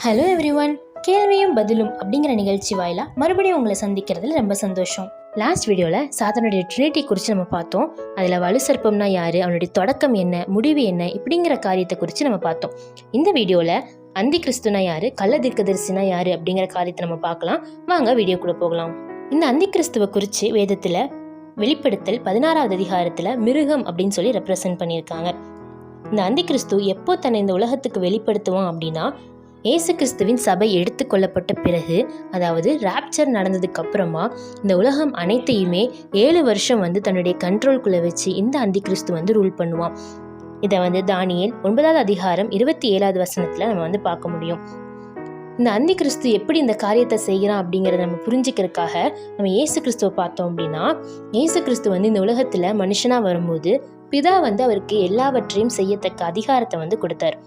Hello everyone, கேள்வியும் பதிலும் அப்படிங்கிற நிகழ்ச்சி வாயிலா மறுபடியும் உங்களை சந்திக்கிறதுல ரொம்ப சந்தோஷம். லாஸ்ட் வீடியோவில் சாத்தானுடைய ட்ரினிட்டி குறித்து நம்ம பார்த்தோம். அதில் வலு சர்ப்பம்னா யார், அவனுடைய தொடக்கம் என்ன, முடிவு என்ன, இப்படிங்கிற காரியத்தை குறித்து நம்ம பார்த்தோம். இந்த வீடியோவில் அந்தி கிறிஸ்துனா யார், கள்ள தீர்க்கதரிசினா யார் அப்படிங்கிற காரியத்தை நம்ம பார்க்கலாம். வாங்க வீடியோக்குள்ளே போகலாம். இந்த அந்தி கிறிஸ்துவை குறித்து வேதத்தில் வெளிப்படுத்தல் 16வது அதிகாரத்தில் மிருகம் அப்படின்னு சொல்லி ரெப்ரசன்ட் பண்ணியிருக்காங்க. இந்த அந்தி கிறிஸ்து எப்போ தன்னை இந்த உலகத்துக்கு வெளிப்படுத்துவான் அப்படின்னா, ஏசு கிறிஸ்துவின் சபை எடுத்து கொள்ளப்பட்ட பிறகு, அதாவது ராப்சர் நடந்ததுக்கு அப்புறமா இந்த உலகம் அனைத்தையுமே 7 வருஷம் தன்னுடைய கண்ட்ரோல்குள்ளே வச்சு இந்த அந்தி கிறிஸ்து ரூல் பண்ணுவான். இதை தானியேல் 9வது அதிகாரம் 27வது வசனத்தில் நம்ம பார்க்க முடியும். இந்த அந்தி கிறிஸ்து எப்படி இந்த காரியத்தை செய்கிறான் அப்படிங்கிறத நம்ம புரிஞ்சுக்கிறதுக்காக நம்ம ஏசு கிறிஸ்துவை பார்த்தோம் அப்படின்னா, ஏசு கிறிஸ்து இந்த உலகத்தில் மனுஷனாக வரும்போது பிதா அவருக்கு எல்லாவற்றையும் செய்யத்தக்க அதிகாரத்தை கொடுத்தார்.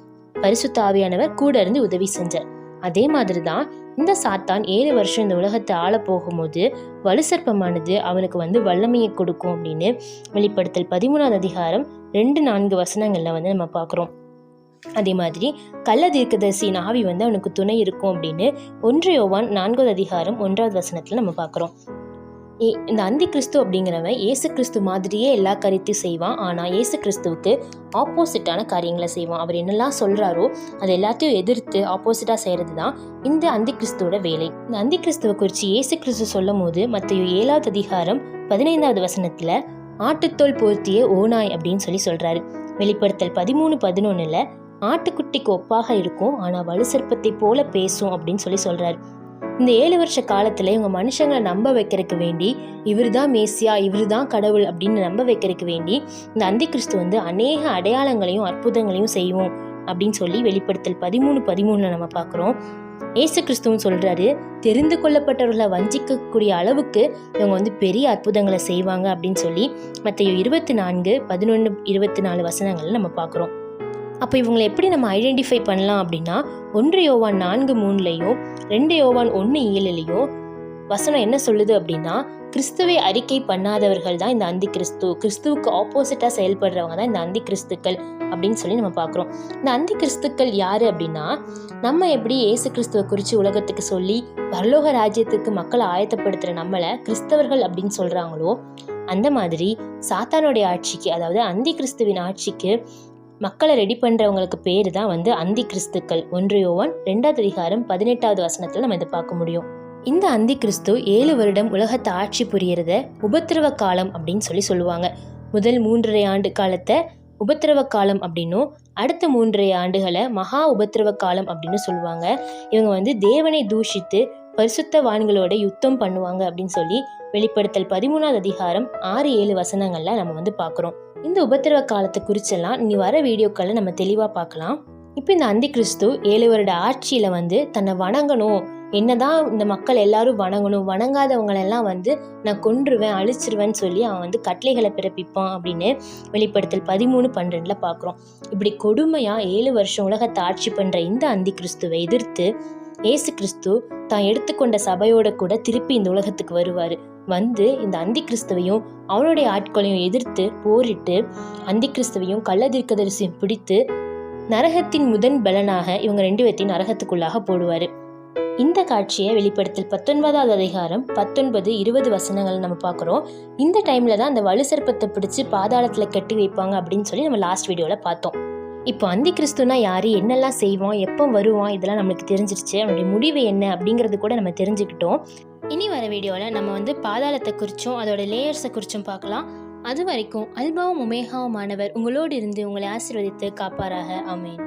பரிசுத்த ஆவியானவர் கூட இருந்து உதவி செஞ்சார். அதே மாதிரி தான் இந்த சாத்தான் 7 வருஷம் இந்த உலகத்தை ஆள போகும்போது வலு சர்ப்பமானது அவனுக்கு வல்லமையை கொடுக்கும் அப்படின்னு வெளிப்படுத்தல் 13வது அதிகாரம் 2-4 வசனங்கள்ல நம்ம பார்க்குறோம். அதே மாதிரி கள்ள தீர்க்கதரிசியின் ஆவி அவனுக்கு துணை இருக்கும் அப்படின்னு 1 யோவான் 4வது அதிகாரம் 1வது வசனத்துல நம்ம பார்க்குறோம். இந்த அந்தி கிறிஸ்து அப்படிங்கிறவன் ஏசு கிறிஸ்து மாதிரியே எல்லா காரியத்தையும் செய்வான். ஆனால் ஏசு கிறிஸ்துவுக்கு ஆப்போசிட்டான காரியங்களை செய்வான். அவர் என்னெல்லாம் சொல்கிறாரோ அது எல்லாத்தையும் எதிர்த்து ஆப்போசிட்டாக செய்கிறது தான் இந்த அந்தி கிறிஸ்துவோட வேலை. இந்த அந்தி கிறிஸ்துவை குறித்து ஏசு கிறிஸ்து சொல்லும் போது மத்தேயு 7வது அதிகாரம் 15வது வசனத்தில் ஆட்டுத்தோல் போர்த்திய ஓநாய் அப்படின்னு சொல்லி சொல்கிறாரு. வெளிப்படுத்தல் 13:11 ஆட்டுக்குட்டிக்கு ஒப்பாக இருக்கும், ஆனால் வலு சர்ப்பத்தை போல பேசும் அப்படின்னு சொல்லி சொல்கிறாரு. இந்த 7 வருஷ காலத்தில் இவங்க மனுஷங்களை நம்ப வைக்கிறதுக்கு வேண்டி இவர் தான் மேசியா, இவர் தான் கடவுள் அப்படின்னு நம்ப வைக்கிறதுக்கு வேண்டி இந்த அந்தி கிறிஸ்து அநேக அடையாளங்களையும் அற்புதங்களையும் செய்வோம் அப்படின்னு சொல்லி வெளிப்படுத்தல் 13:13 நம்ம பார்க்குறோம். ஏசு கிறிஸ்துவும் சொல்கிறாரு, தெரிந்து கொள்ளப்பட்டவர்களை வஞ்சிக்கக்கூடிய அளவுக்கு இவங்க பெரிய அற்புதங்களை செய்வாங்க அப்படின்னு சொல்லி மத்தேயு 24:11-24 வசனங்கள் நம்ம பார்க்குறோம். அப்போ இவங்களை எப்படி நம்ம ஐடென்டிஃபை பண்ணலாம் அப்படின்னா, 1 யோவான் 4:3 2 யோவான் 1:7 வசனம் என்ன சொல்லுது அப்படின்னா, கிறிஸ்துவை அறிக்கை பண்ணாதவர்கள் தான் இந்த அந்தி கிறிஸ்து, கிறிஸ்துவுக்கு ஆப்போசிட்டாக செயல்படுறவங்க தான் இந்த அந்தி கிறிஸ்துக்கள் அப்படின்னு சொல்லி நம்ம பார்க்குறோம். இந்த அந்தி கிறிஸ்துக்கள் யாரு அப்படின்னா, நம்ம எப்படி ஏசு கிறிஸ்துவை குறித்து உலகத்துக்கு சொல்லி பரலோக ராஜ்யத்துக்கு மக்களை ஆயத்தப்படுத்துகிற நம்மளை கிறிஸ்தவர்கள் அப்படின்னு சொல்கிறாங்களோ, அந்த மாதிரி சாத்தானுடைய ஆட்சிக்கு, அதாவது அந்தி கிறிஸ்துவின் ஆட்சிக்கு மக்களை ரெடி பண்ணுறவங்களுக்கு பேர் தான் அந்தி கிறிஸ்துக்கள். 1 யோவான் 2வது அதிகாரம் 18வது வசனத்தில் நம்ம இதை பார்க்க முடியும். இந்த அந்தி கிறிஸ்து 7 வருடம் உலகத்தை ஆட்சி புரியறத உபத்திரவ காலம் அப்படின்னு சொல்லி சொல்லுவாங்க. முதல் 3.5 ஆண்டு காலத்தை உபத்திரவ காலம் அப்படின்னும், அடுத்த 3.5 ஆண்டுகளை மகா உபத்திரவ காலம் அப்படின்னு சொல்லுவாங்க. இவங்க தேவனை தூஷித்து பரிசுத்தவான்களோட யுத்தம் பண்ணுவாங்க அப்படின்னு சொல்லி வெளிப்படுத்தல் 13வது அதிகாரம் 6-7 வசனங்கள்ல நம்ம பார்க்குறோம். இந்த உபத்திரவ காலத்தை குறிச்செல்லாம் இனி வர வீடியோக்களை நம்ம தெளிவாக பார்க்கலாம். இப்போ இந்த அந்தி கிறிஸ்து 7 வருட ஆட்சியில் தன்னை வணங்கணும், என்னதான் இந்த மக்கள் எல்லாரும் வணங்கணும், வணங்காதவங்களெல்லாம் நான் கொன்றுவேன், அழிச்சிருவேன்னு சொல்லி அவன் கட்டளைகளை பிறப்பிப்பான் அப்படின்னு வெளிப்படுத்தல் 13:12 பார்க்குறோம். இப்படி கொடுமையாக 7 வருஷம் உலகத்தை ஆட்சி பண்ணுற இந்த அந்தி கிறிஸ்துவை எதிர்த்து ஏசு கிறிஸ்து தான் எடுத்துக்கொண்ட சபையோட கூட திருப்பி இந்த உலகத்துக்கு வருவார். இந்த அந்தி கிறிஸ்துவையும் அவனுடைய ஆட்களையும் எதிர்த்து போரிட்டு அந்தி கிறிஸ்துவையும் கள்ள தீர்க்கதரிசியும் பிடித்து நரகத்தின் முதன் பலனாக இவங்க 2 பேத்தையும் நரகத்துக்குள்ளாக போடுவார். இந்த காட்சியை வெளிப்படுத்தல் 19வது அதிகாரம் 19-20 வசனங்கள் நம்ம பார்க்குறோம். இந்த டைமில் தான் அந்த வலு சர்ப்பத்தை பிடிச்சி பாதாளத்தில் கட்டி வைப்பாங்க அப்படின்னு சொல்லி நம்ம லாஸ்ட் வீடியோவில் பார்த்தோம். இப்போ அந்தி கிறிஸ்துனா யார், என்னெல்லாம் செய்வான், எப்போ வருவான், இதெல்லாம் நம்மளுக்கு தெரிஞ்சிருச்சு. அவனுடைய முடிவு என்ன அப்படிங்கிறது கூட நம்ம தெரிஞ்சுக்கிட்டோம். இனி வர வீடியோவில் நம்ம பாதாளத்தை குறித்தும் அதோட லேயர்ஸை குறித்தும் பார்க்கலாம். அது வரைக்கும் அல்பாவும் ஒமேகாவுமானவர் உங்களோடு இருந்து உங்களை ஆசீர்வதித்து காப்பாராக. ஆமென்.